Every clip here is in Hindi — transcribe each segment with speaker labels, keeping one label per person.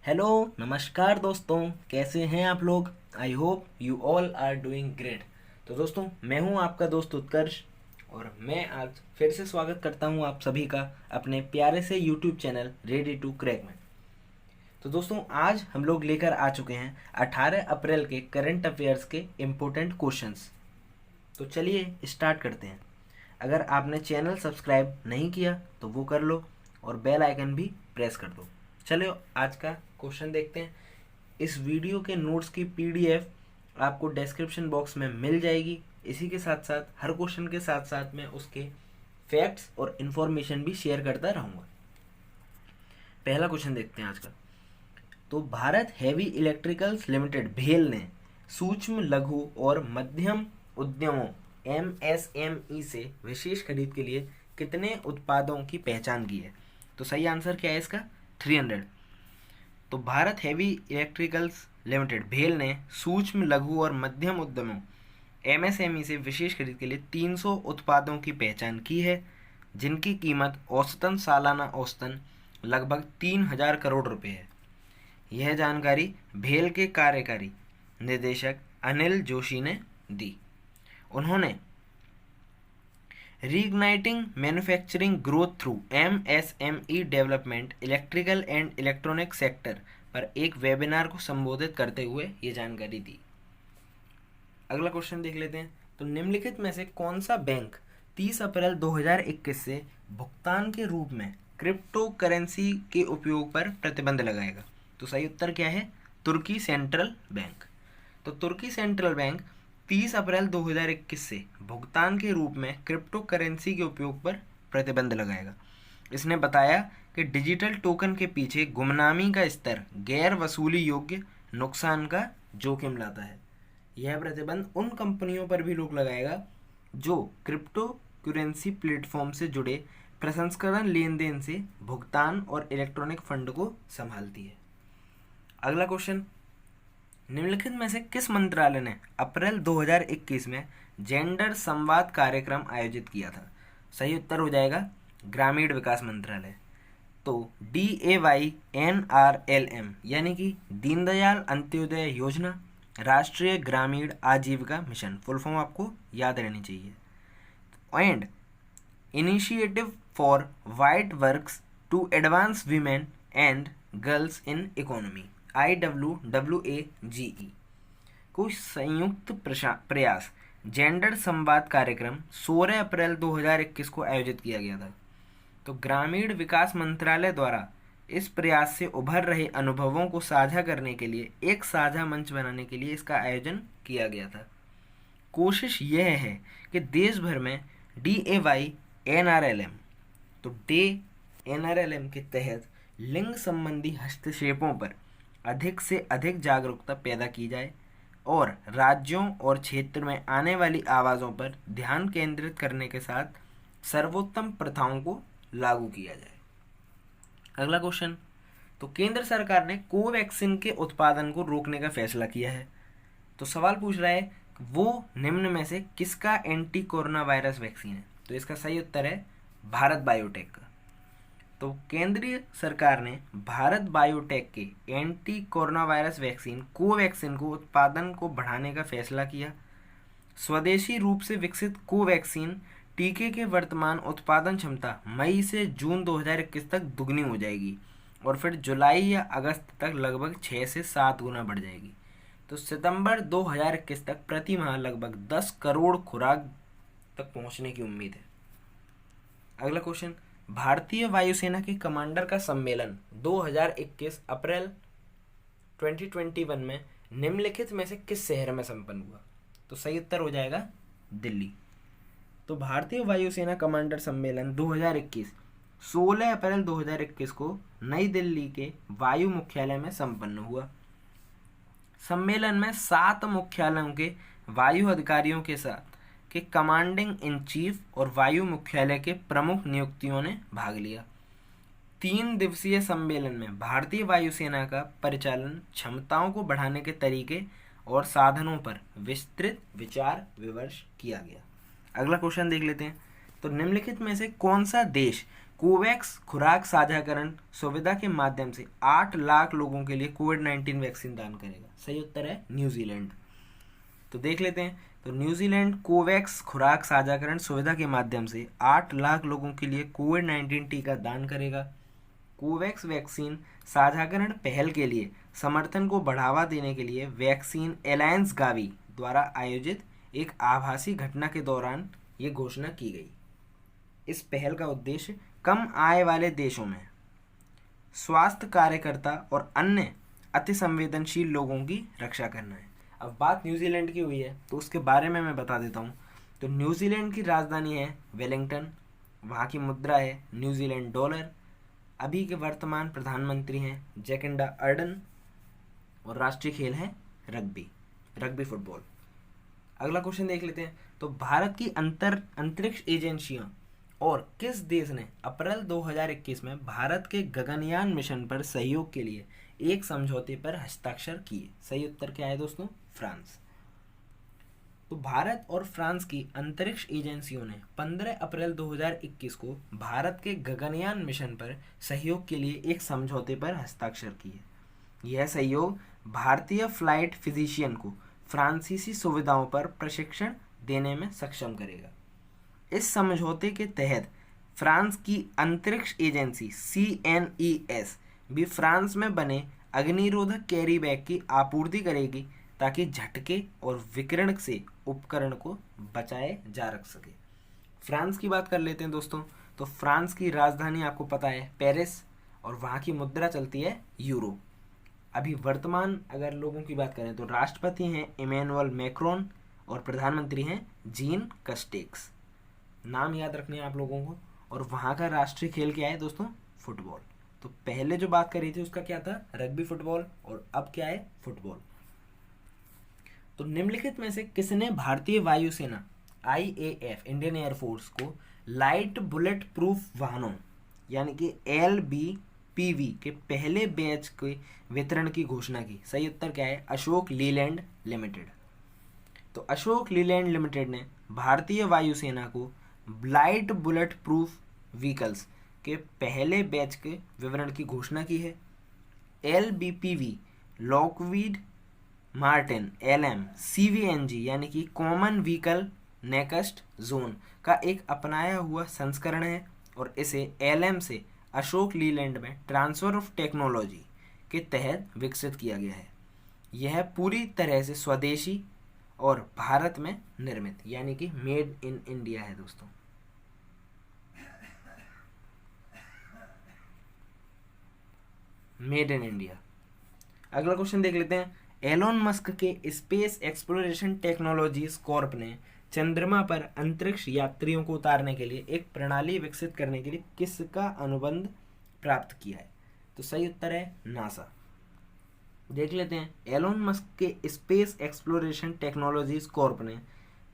Speaker 1: हेलो, नमस्कार दोस्तों। कैसे हैं आप लोग? I hope you all are doing great. तो दोस्तों, मैं हूं आपका दोस्त उत्कर्ष और मैं आज फिर से स्वागत करता हूं आप सभी का अपने प्यारे से YouTube channel ready to crack में। तो दोस्तों, आज हम लोग लेकर आ चुके हैं 18 अप्रैल के करंट अफेयर्स के इम्पोर्टेंट क्वेश्चंस। तो चलिए स्टार्ट करते हैं। अगर आपने चैनल सब्सक्राइब नहीं किया तो वो कर लो और बेल आइकन भी प्रेस कर दो। चलो आज का क्वेश्चन देखते हैं। इस वीडियो के नोट्स की पीडीएफ आपको डिस्क्रिप्शन बॉक्स में मिल जाएगी। इसी के साथ साथ हर क्वेश्चन के साथ साथ मैं उसके फैक्ट्स और इन्फॉर्मेशन भी शेयर करता रहूँगा। पहला क्वेश्चन देखते हैं आज का। तो भारत हैवी इलेक्ट्रिकल्स लिमिटेड भेल ने सूक्ष्म लघु और मध्यम उद्यमों एमएसएमई से विशेष खरीद के लिए कितने उत्पादों की पहचान की है? तो सही आंसर क्या है इसका? 300। तो भारत हैवी इलेक्ट्रिकल्स लिमिटेड भेल ने सूक्ष्म लघु और मध्यम उद्यमों एमएसएमई से विशेष खरीद के लिए 300 उत्पादों की पहचान की है, जिनकी कीमत औसतन सालाना औसतन लगभग 3000 करोड़ रुपए है। यह जानकारी भेल के कार्यकारी निदेशक अनिल जोशी ने दी। उन्होंने reigniting manufacturing growth through MSME development electrical and electronic sector पर एक वेबिनार को संबोधित करते हुए ये जानकारी दी। अगला क्वेश्चन देख लेते हैं। तो निम्नलिखित में से कौन सा बैंक 30 अप्रैल 2021 से भुगतान के रूप में क्रिप्टो करेंसी के उपयोग पर प्रतिबंध लगाएगा? तो सही उत्तर क्या है? तुर्की सेंट्रल बैंक। तो तुर्की सेंट्रल बैंक 30 अप्रैल 2021 से भुगतान के रूप में क्रिप्टो करेंसी के उपयोग पर प्रतिबंध लगाएगा। इसने बताया कि डिजिटल टोकन के पीछे गुमनामी का स्तर गैर वसूली योग्य नुकसान का जोखिम लाता है। यह प्रतिबंध उन कंपनियों पर भी रोक लगाएगा जो क्रिप्टो करेंसी प्लेटफॉर्म से जुड़े प्रसंस्करण लेन देन से भुगतान और इलेक्ट्रॉनिक फंड को संभालती है। अगला क्वेश्चन, निम्नलिखित में से किस मंत्रालय ने अप्रैल 2021 में जेंडर संवाद कार्यक्रम आयोजित किया था? सही उत्तर हो जाएगा ग्रामीण विकास मंत्रालय। तो DAYNRLM यानी कि दीनदयाल अंत्योदय योजना, राष्ट्रीय ग्रामीण आजीविका मिशन, फुल फॉर्म आपको याद रहनी चाहिए। And initiative for what works to advance women and girls in economy, IWWAGE को संयुक्त प्रयास जेंडर संवाद कार्यक्रम 16 अप्रैल 2021 को आयोजित किया गया था। तो ग्रामीण विकास मंत्रालय द्वारा इस प्रयास से उभर रहे अनुभवों को साझा करने के लिए एक साझा मंच बनाने के लिए इसका आयोजन किया गया था। कोशिश यह है कि देश भर में DAYNRLM तो DAYNRLM के तहत लिंग संबंधी हस्तक्षेपों पर अधिक से अधिक जागरूकता पैदा की जाए और राज्यों और क्षेत्र में आने वाली आवाज़ों पर ध्यान केंद्रित करने के साथ सर्वोत्तम प्रथाओं को लागू किया जाए। अगला क्वेश्चन, तो केंद्र सरकार ने कोवैक्सीन के उत्पादन को रोकने का फैसला किया है। तो सवाल पूछ रहा है वो निम्न में से किसका एंटी कोरोना वायरस वैक्सीन है? तो इसका सही उत्तर है भारत बायोटेक का। तो केंद्रीय सरकार ने भारत बायोटेक के anti corona virus vaccine Covaxin को उत्पादन को बढ़ाने का फैसला किया। स्वदेशी रूप से विकसित कोवैक्सीन टीके के वर्तमान उत्पादन क्षमता मई से जून 2021 तक दुगनी हो जाएगी और फिर जुलाई या अगस्त तक लगभग 6 से 7 गुना बढ़ जाएगी। तो सितंबर 2021 तक प्रति माह लगभग 10 करोड़ खुराक तक पहुंचने की उम्मीद है। अगला क्वेश्चन, भारतीय वायुसेना के कमांडर का सम्मेलन 2021 अप्रैल 2021 में निम्नलिखित में से किस शहर में संपन्न हुआ? तो सही उत्तर हो जाएगा दिल्ली। तो भारतीय वायुसेना कमांडर सम्मेलन 2021 16 अप्रैल 2021 को नई दिल्ली के वायु मुख्यालय में संपन्न हुआ। सम्मेलन में 7 मुख्यालयों के वायु अधिकारियों के साथ के कमांडिंग इन चीफ और वायु मुख्यालय के प्रमुख नियुक्तियों ने भाग लिया। 3 दिवसीय सम्मेलन में भारतीय वायुसेना का परिचालन क्षमताओं को बढ़ाने के तरीके और साधनों पर विस्तृत विचार विमर्श किया गया। अगला क्वेश्चन देख लेते हैं। तो निम्नलिखित में से कौन सा देश कोवैक्स खुराक साझाकरण सुविधा के माध्यम से 8 लाख लोगों के लिए कोविड-19 वैक्सीन दान करेगा। सही उत्तर है न्यूजीलैंड। तो देख लेते हैं। तो न्यूजीलैंड कोवैक्स खुराक साझाकरण सुविधा के माध्यम से 8 लाख लोगों के लिए कोविड-19 टीका दान करेगा। कोवैक्स वैक्सीन साझाकरण पहल के लिए समर्थन को बढ़ावा देने के लिए वैक्सीन एलायंस गावी द्वारा आयोजित एक आभासी घटना के दौरान ये घोषणा की गई। इस पहल का उद्देश्य कम आय वाले देशों में स्वास्थ्य कार्यकर्ता और अन्य अति संवेदनशील लोगों की रक्षा करना है। अब बात न्यूजीलैंड की हुई है तो उसके बारे में मैं बता देता हूँ। तो न्यूजीलैंड की राजधानी है वेलिंगटन, वहाँ की मुद्रा है न्यूजीलैंड डॉलर, अभी के वर्तमान प्रधानमंत्री हैं जैकिंडा अर्डन और राष्ट्रीय खेल है रग्बी फुटबॉल। अगला क्वेश्चन देख लेते हैं। तो भारत की अंतरिक्ष एजेंसियां और किस देश ने अप्रैल 2021 में भारत के गगनयान मिशन पर सहयोग के लिए एक समझौते पर हस्ताक्षर किए? सही उत्तर क्या है दोस्तों? फ्रांस। तो भारत और फ्रांस की अंतरिक्ष एजेंसियों ने 15 अप्रैल 2021 को भारत के गगनयान मिशन पर सहयोग के लिए एक समझौते पर हस्ताक्षर किए। यह सहयोग भारतीय फ्लाइट फिजिशियन को फ्रांसीसी सुविधाओं पर प्रशिक्षण देने में सक्षम करेगा। इस समझौते के तहत फ्रांस की अंतरिक्ष एजेंसी CNES भी फ्रांस में बने अग्निरोधक कैरी बैग की आपूर्ति करेगी ताकि झटके और विकिरण से उपकरण को बचाए जा रख सके। फ्रांस की बात कर लेते हैं दोस्तों। तो फ्रांस की राजधानी आपको पता है पेरिस और वहाँ की मुद्रा चलती है यूरो। अभी वर्तमान अगर लोगों की बात करें तो राष्ट्रपति हैं इमैनुअल मैक्रोन और प्रधानमंत्री हैं जीन कस्टेक्स। नाम याद रखने हैं आप लोगों को। और वहाँ का राष्ट्रीय खेल क्या है दोस्तों? फुटबॉल। तो पहले जो बात करी थी उसका क्या था? Rugby football. और अब क्या है? फुटबॉल। तो निम्नलिखित में से किसने भारतीय वायुसेना IAF इंडियन एयरफोर्स को लाइट बुलेट प्रूफ वाहनों यानी कि LBPV के पहले बैच के वितरण की घोषणा की? सही उत्तर क्या है? अशोक लीलैंड लिमिटेड। तो अशोक लीलैंड लिमिटेड ने भारतीय वायुसेना को लाइट बुलेट प्रूफ व्हीकल्स के पहले बैच के विवरण की घोषणा की है। LBPV लॉकवीड मार्टिन LM CVNG यानी कि कॉमन व्हीकल नेक्स्ट जोन का एक अपनाया हुआ संस्करण है और इसे LM से अशोक लीलैंड में ट्रांसफर ऑफ टेक्नोलॉजी के तहत विकसित किया गया है। यह पूरी तरह से स्वदेशी और भारत में निर्मित यानी कि मेड इन इंडिया है दोस्तों। Made in India. अगला क्वेश्चन देख लेते हैं। एलोन मस्क के स्पेस एक्सप्लोरेशन टेक्नोलॉजीज कॉर्प ने चंद्रमा पर अंतरिक्ष यात्रियों को उतारने के लिए एक प्रणाली विकसित करने के लिए किसका अनुबंध प्राप्त किया है? तो सही उत्तर है नासा। देख लेते हैं। एलोन मस्क के स्पेस एक्सप्लोरेशन टेक्नोलॉजीज कॉर्प ने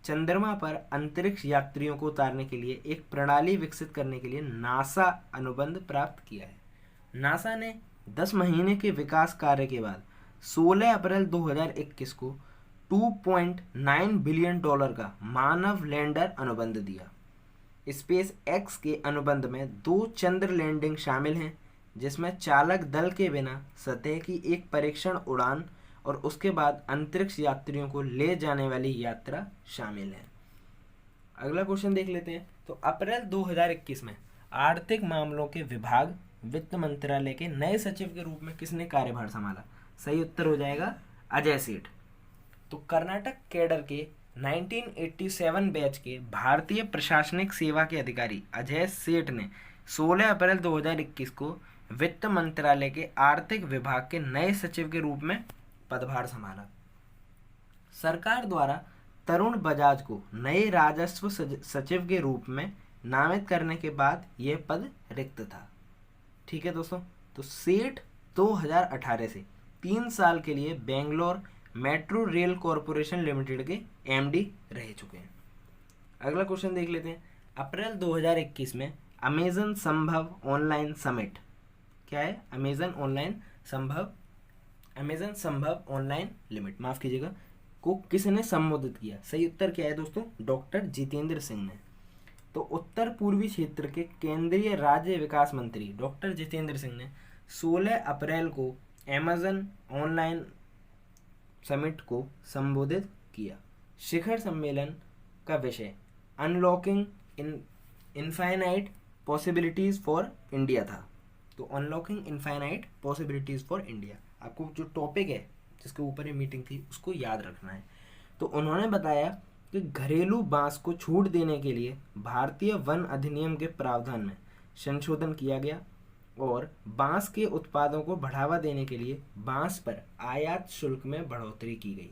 Speaker 1: चंद्रमा पर अंतरिक्ष यात्रियों को उतारने के लिए एक प्रणाली विकसित करने के लिए नासा अनुबंध प्राप्त किया है। नासा ने 10 महीने के विकास कार्य के बाद 16 अप्रैल 2021 को $2.9 बिलियन का मानव लैंडर अनुबंध दिया। स्पेस एक्स के अनुबंध में 2 चंद्र लैंडिंग शामिल हैं जिसमें चालक दल के बिना सतह की एक परीक्षण उड़ान और उसके बाद अंतरिक्ष यात्रियों को ले जाने वाली यात्रा शामिल है। अगला क्वेश्चन देख लेते हैं। तो अप्रैल 2021 में आर्थिक मामलों के विभाग वित्त मंत्रालय के नए सचिव के रूप में किसने कार्यभार संभाला? सही उत्तर हो जाएगा अजय सेठ। तो कर्नाटक कैडर के 1987 बैच के भारतीय प्रशासनिक सेवा के अधिकारी अजय सेठ ने 16 अप्रैल 2021 को वित्त मंत्रालय के आर्थिक विभाग के नए सचिव के रूप में पदभार संभाला। सरकार द्वारा तरुण बजाज को नए राजस्व सचिव के रूप में नामित करने के बाद यह पद रिक्त था। ठीक है दोस्तों। तो सेठ 2018 से 3 साल के लिए Bangalore metro rail corporation limited के MD रह चुके हैं। अगला क्वेश्चन देख लेते हैं। अप्रैल 2021 में अमेजन संभव ऑनलाइन समिट क्या है? अमेजन संभव ऑनलाइन लिमिट माफ कीजिएगा को किसने संबोधित किया? सही उत्तर क्या है दोस्तों? डॉक्टर जितेंद्र सिंह ने। तो उत्तर पूर्वी क्षेत्र के केंद्रीय राज्य विकास मंत्री डॉक्टर जितेंद्र सिंह ने 16 अप्रैल को अमेज़न ऑनलाइन समिट को संबोधित किया। शिखर सम्मेलन का विषय unlocking infinite possibilities for India था। तो unlocking infinite possibilities for India, आपको जो टॉपिक है जिसके ऊपर ये मीटिंग थी उसको याद रखना है। तो उन्होंने बताया कि घरेलू बांस को छूट देने के लिए भारतीय वन अधिनियम के प्रावधान में संशोधन किया गया और बांस के उत्पादों को बढ़ावा देने के लिए बांस पर आयात शुल्क में बढ़ोतरी की गई।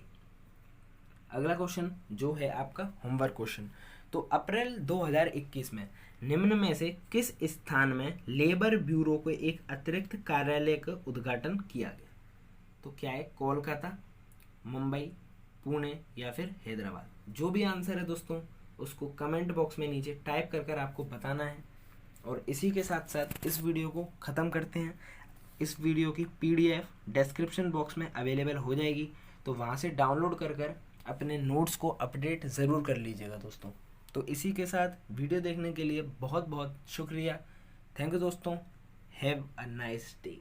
Speaker 1: अगला क्वेश्चन जो है आपका होमवर्क क्वेश्चन, तो अप्रैल 2021 में निम्न में से किस स्थान में लेबर ब्यूरो के एक अतिरिक्त कार्यालय का उद्घाटन किया गया? तो क्या है, कोलकाता, मुंबई, पुणे या फिर हैदराबाद? जो भी आंसर है दोस्तों उसको कमेंट बॉक्स में नीचे टाइप कर आपको बताना है। और इसी के साथ साथ इस वीडियो को ख़त्म करते हैं। इस वीडियो की PDF डिस्क्रिप्शन बॉक्स में अवेलेबल हो जाएगी, तो वहाँ से डाउनलोड कर अपने नोट्स को अपडेट ज़रूर कर लीजिएगा दोस्तों। तो इसी के साथ वीडियो देखने के लिए बहुत बहुत शुक्रिया। थैंक यू दोस्तों। Have a nice day.